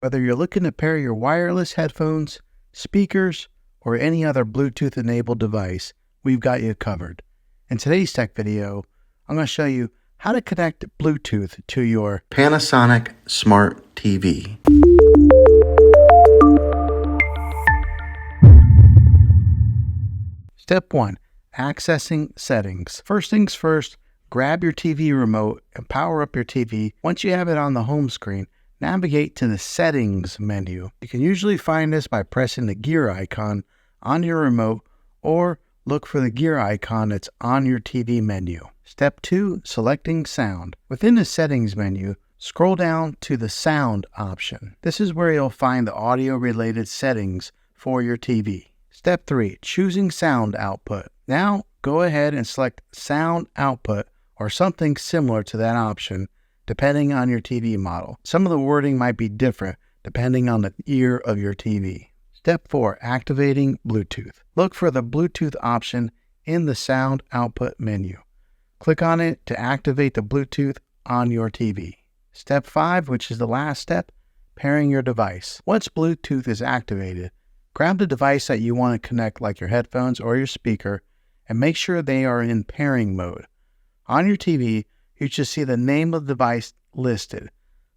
Whether you're looking to pair your wireless headphones, speakers, or any other Bluetooth-enabled device, we've got you covered. In today's tech video, I'm going to show you how to connect Bluetooth to your Panasonic Smart TV. Step 1. Accessing settings. First things first, grab your TV remote and power up your TV. Once you have it on the home screen, navigate to the Settings menu. You can usually find this by pressing the gear icon on your remote or look for the gear icon that's on your TV menu. Step 2. Selecting sound. Within the Settings menu, scroll down to the Sound option. This is where you'll find the audio-related settings for your TV. Step 3. Choosing sound output. Now, go ahead and select sound output or something similar to that option, depending on your TV model. Some of the wording might be different depending on the ear of your TV. Step 4. Activating Bluetooth. Look for the Bluetooth option in the sound output menu. Click on it to activate the Bluetooth on your TV. Step 5, which is the last step, pairing your device. Once Bluetooth is activated, grab the device that you want to connect, like your headphones or your speaker, and make sure they are in pairing mode. On your TV, you should see the name of the device listed.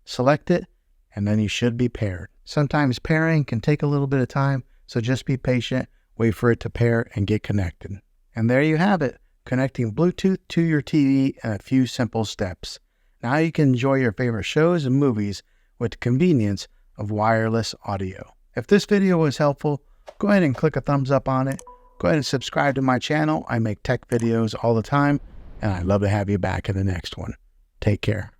Select it, and then you should be paired. Sometimes pairing can take a little bit of time, so just be patient, wait for it to pair and get connected. And there you have it, connecting Bluetooth to your TV in a few simple steps. Now you can enjoy your favorite shows and movies with the convenience of wireless audio. If this video was helpful, go ahead and click a thumbs up on it. Go ahead and subscribe to my channel. I make tech videos all the time, and I'd love to have you back in the next one. Take care.